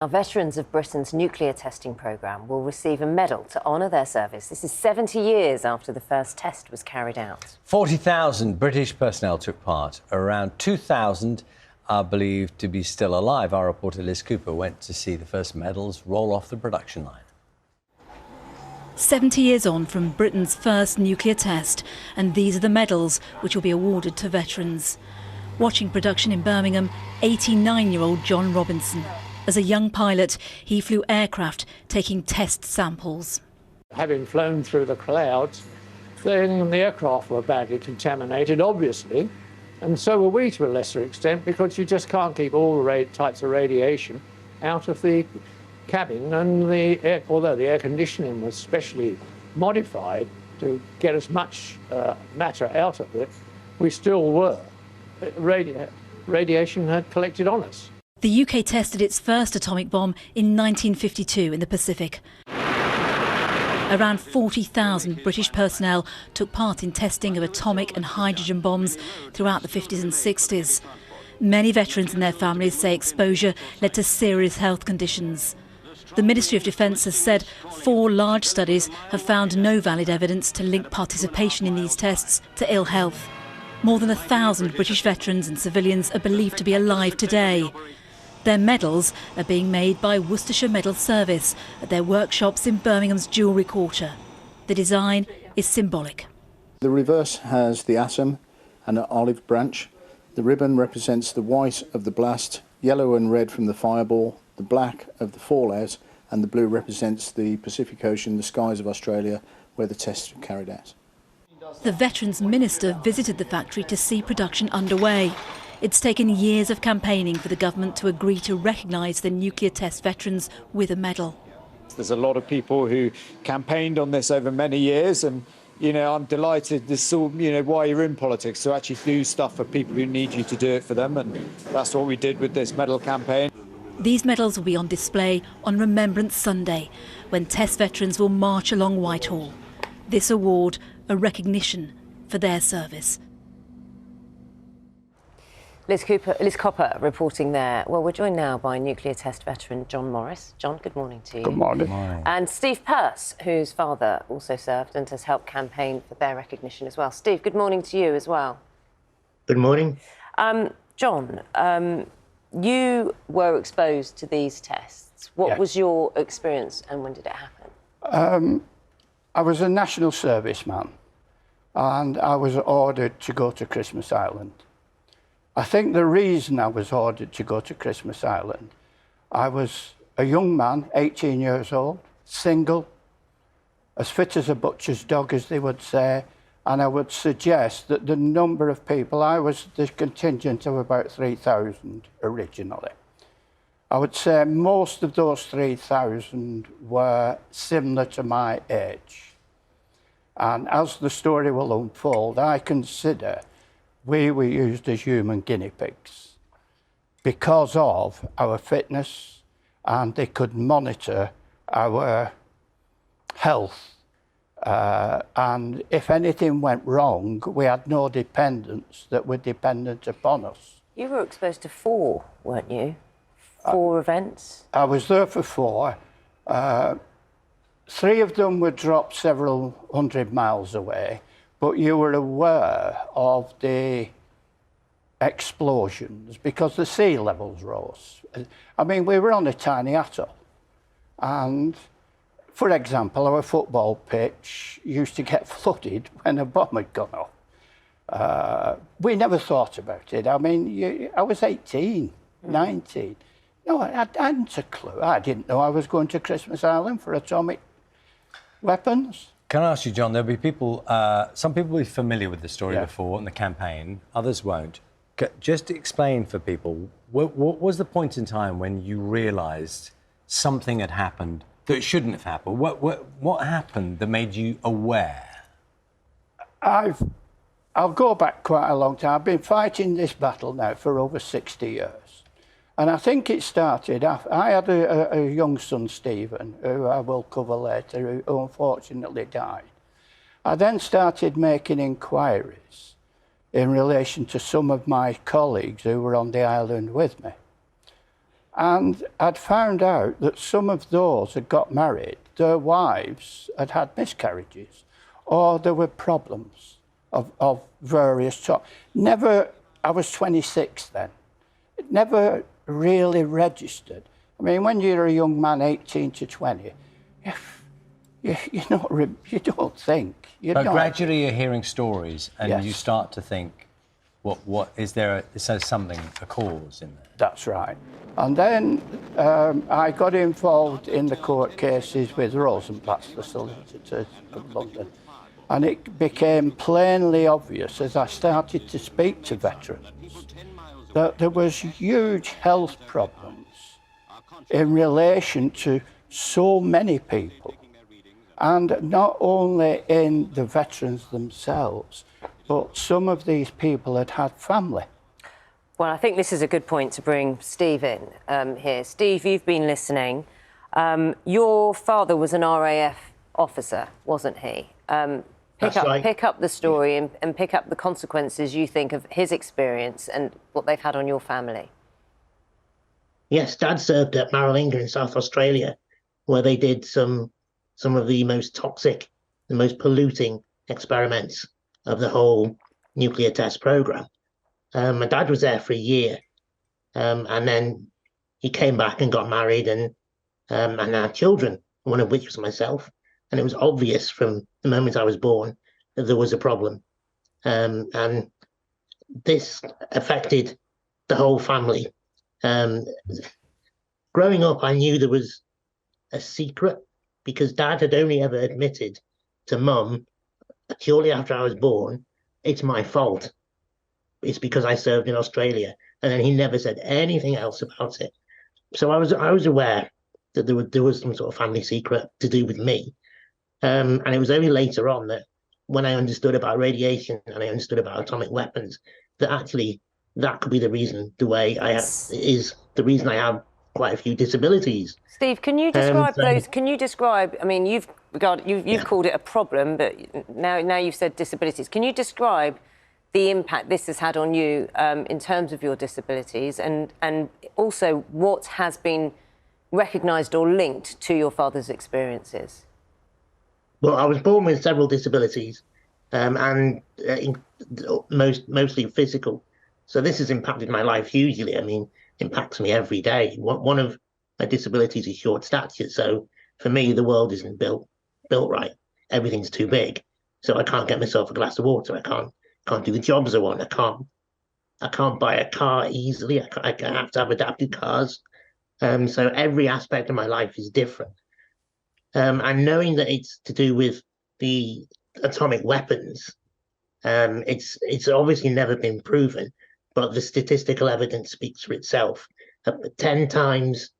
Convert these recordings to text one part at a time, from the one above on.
Now, veterans of Britain's nuclear testing programme will receive a medal to honour their service. This is 70 years after the first test was carried out. 40,000 British personnel took part. Around 2,000 are believed to be still alive. Our reporter Liz Cooper went to see the first medals roll off the production line. 70 years on from Britain's first nuclear test, and these are the medals which will be awarded to veterans. Watching production in Birmingham, 89-year-old John Robinson. As a young pilot, he flew aircraft taking test samples. Having flown through the clouds, then the aircraft were badly contaminated, obviously, and so were we to a lesser extent, because you just can't keep all the types of radiation out of the cabin, and although the air conditioning was specially modified to get as much matter out of it, we still were. Radiation had collected on us. The UK tested its first atomic bomb in 1952 in the Pacific. Around 40,000 British personnel took part in testing of atomic and hydrogen bombs throughout the 50s and 60s. Many veterans and their families say exposure led to serious health conditions. The Ministry of Defence has said 4 large studies have found no valid evidence to link participation in these tests to ill health. More than 1,000 British veterans and civilians are believed to be alive today. Their medals are being made by Worcestershire Medal Service at their workshops in Birmingham's Jewellery Quarter. The design is symbolic. The reverse has the atom and an olive branch. The ribbon represents the white of the blast, yellow and red from the fireball, the black of the fallout, and the blue represents the Pacific Ocean, the skies of Australia, where the tests were carried out. The Veterans Minister visited the factory to see production underway. It's taken years of campaigning for the government to agree to recognise the nuclear test veterans with a medal. There's a lot of people who campaigned on this over many years, and I'm delighted this is all, why you're in politics, to actually do stuff for people who need you to do it for them, and that's what we did with this medal campaign. These medals will be on display on Remembrance Sunday, when test veterans will march along Whitehall. This award, a recognition for their service. Liz Cooper reporting there. Well, we're joined now by nuclear test veteran John Morris. John, good morning to you. Good morning. Good morning. And Steve Pearce, whose father also served and has helped campaign for their recognition as well. Steve, good morning to you as well. Good morning. John, you were exposed to these tests. What was your experience and when did it happen? I was a national serviceman and I was ordered to go to Christmas Island. I think the reason I was ordered to go to Christmas Island, I was a young man, 18 years old, single, as fit as a butcher's dog, as they would say, and I would suggest that the number of people, I was the contingent of about 3,000 originally. I would say most of those 3,000 were similar to my age. And as the story will unfold, I consider we were used as human guinea pigs because of our fitness, and they could monitor our health. And if anything went wrong, we had no dependents that were dependent upon us. You were exposed to 4, weren't you? 4 events? I was there for 4. 3 of them were dropped several hundred miles away, but you were aware of the explosions because the sea levels rose. I mean, we were on a tiny atoll. And, for example, our football pitch used to get flooded when a bomb had gone off. We never thought about it. I mean, I was 18, 19. No, I hadn't a clue. I didn't know I was going to Christmas Island for atomic weapons. Can I ask you, John, there'll be people, some people will be familiar with the story before and the campaign, others won't. Just explain for people, what was the point in time when you realised something had happened that shouldn't have happened? What happened that made you aware? I'll go back quite a long time. I've been fighting this battle now for over 60 years. And I think it started, I had a young son, Stephen, who I will cover later, who unfortunately died. I then started making inquiries in relation to some of my colleagues who were on the island with me. And I'd found out that some of those that got married, their wives had had miscarriages, or there were problems of various sorts. Never, I was 26 then, it never really registered. I mean, when you're a young man, 18 to 20, you don't think. But gradually you're hearing stories and Yes. you start to think, what is there, there's something, a cause in there? That's right. And then I got involved in the court cases with Rosenblatt's, the solicitors of London. And it became plainly obvious as I started to speak to veterans that there was huge health problems in relation to so many people. And not only in the veterans themselves, but some of these people had had family. Well, I think this is a good point to bring Steve in here. Steve, you've been listening. Your father was an RAF officer, wasn't he? Pick up the story and pick up the consequences you think of his experience and what they've had on your family. Yes, Dad served at Maralinga in South Australia, where they did some of the most toxic, the most polluting experiments of the whole nuclear test program. My dad was there for a year, and then he came back and got married and had children, one of which was myself. And it was obvious from the moment I was born that there was a problem. And this affected the whole family. Growing up, I knew there was a secret because Dad had only ever admitted to Mum, shortly after I was born, it's my fault. It's because I served in Australia. And then he never said anything else about it. So I was aware that there was some sort of family secret to do with me. And it was only later on that when I understood about radiation and I understood about atomic weapons, that actually that could be the reason, the way I is the reason I have quite a few disabilities. Steve, can you describe those? Can you describe? I mean, you've called it a problem, but now you've said disabilities. Can you describe the impact this has had on you in terms of your disabilities, and also what has been recognised or linked to your father's experiences? Well, I was born with several disabilities, and mostly physical. So this has impacted my life hugely. I mean, impacts me every day. One of my disabilities is short stature. So for me, the world isn't built right. Everything's too big. So I can't get myself a glass of water. I can't do the jobs I want. I can't buy a car easily. I have to have adapted cars. So every aspect of my life is different. And knowing that it's to do with the atomic weapons, it's obviously never been proven, but the statistical evidence speaks for itself. 10 times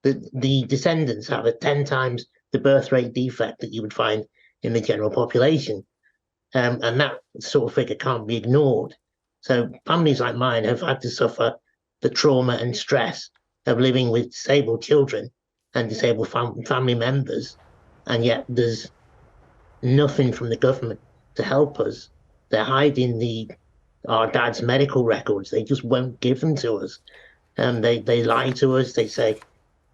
the descendants have a 10 times the birth rate defect that you would find in the general population. And that sort of figure can't be ignored. So families like mine have had to suffer the trauma and stress of living with disabled children and disabled family members, and yet there's nothing from the government to help us. They're hiding our dad's medical records. They just won't give them to us. They lie to us. They say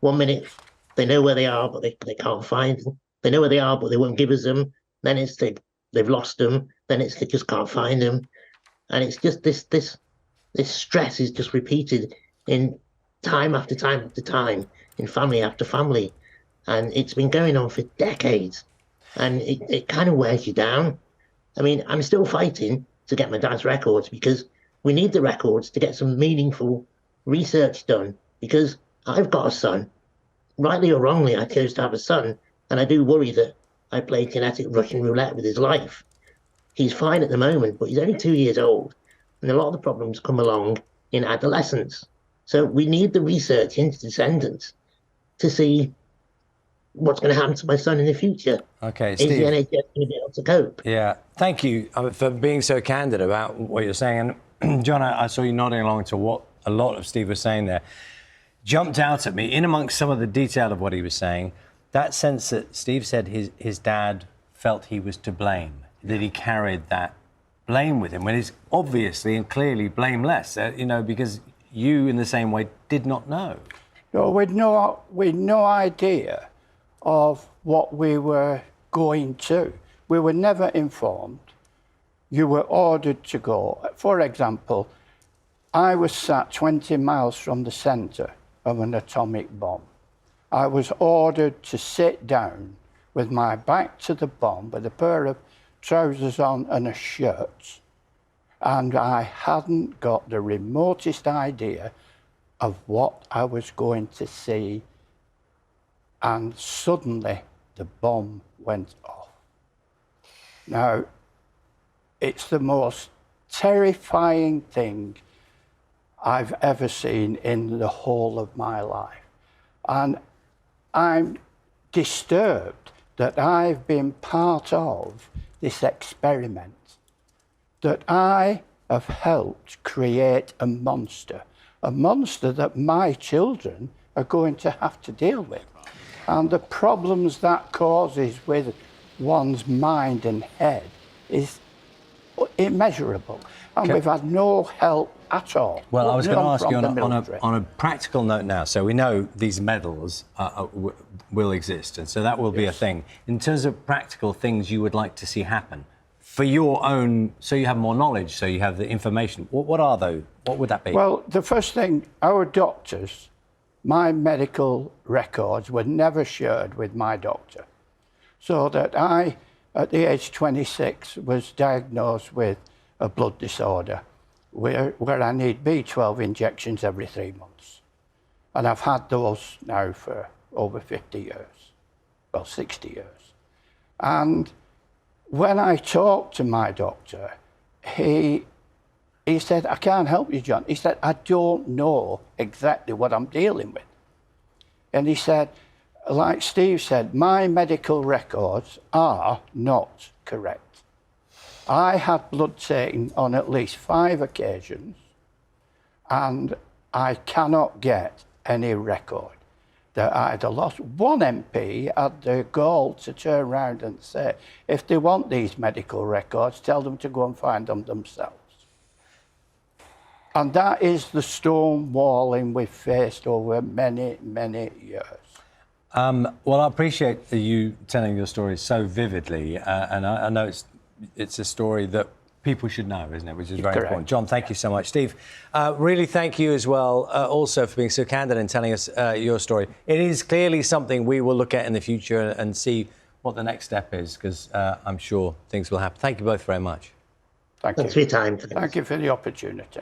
1 minute they know where they are, but they can't find them. They know where they are, but they won't give us them. Then it's they've lost them. Then it's they just can't find them. And it's just this stress is just repeated in time after time after time, in family after family. And it's been going on for decades. And it kind of wears you down. I mean, I'm still fighting to get my dad's records because we need the records to get some meaningful research done, because I've got a son. Rightly or wrongly, I chose to have a son, and I do worry that I played kinetic Russian roulette with his life. He's fine at the moment, but he's only 2 years old, and a lot of the problems come along in adolescence. So we need the research into descendants to see what's going to happen to my son in the future. Okay, Is Steve. the NHS going to be able to cope? Yeah, thank you for being so candid about what you're saying. And John, I saw you nodding along to what a lot of Steve was saying there. Jumped out at me, in amongst some of the detail of what he was saying, that sense that Steve said his dad felt he was to blame, that he carried that blame with him, when he's obviously and clearly blameless, because you, in the same way, did not know. No, we'd no idea of what we were going to. We were never informed. You were ordered to go. For example, I was sat 20 miles from the centre of an atomic bomb. I was ordered to sit down with my back to the bomb with a pair of trousers on and a shirt, and I hadn't got the remotest idea of what I was going to see, and suddenly the bomb went off. Now, it's the most terrifying thing I've ever seen in the whole of my life. And I'm disturbed that I've been part of this experiment, that I have helped create a monster that my children are going to have to deal with. And the problems that causes with one's mind and head is immeasurable. And we've had no help at all. Well, I was going to ask you on a practical note now. So we know these medals will exist, and so that will be a thing. In terms of practical things you would like to see happen for your own, so you have more knowledge, so you have the information. What are those? What would that be? Well, the first thing, our doctors, my medical records were never shared with my doctor. So that I, at the age 26, was diagnosed with a blood disorder where I need B12 injections every 3 months. And I've had those now for over 50 years, well, 60 years. And when I talked to my doctor, he said, I can't help you, John. He said, I don't know exactly what I'm dealing with. And he said, like Steve said, my medical records are not correct. I had blood taken on at least 5 occasions, and I cannot get any record that I had lost. One MP had the gall to turn around and say, if they want these medical records, tell them to go and find them themselves. And that is the stonewalling we've faced over many, many years. Well, I appreciate you telling your story so vividly, and I know it's a story that people should know, isn't it? Which is very important. John, thank you so much. Steve, really thank you as well, also for being so candid and telling us your story. It is clearly something we will look at in the future and see what the next step is, because I'm sure things will happen. Thank you both very much. Thank you. Thanks for your time. Thank you for the opportunity.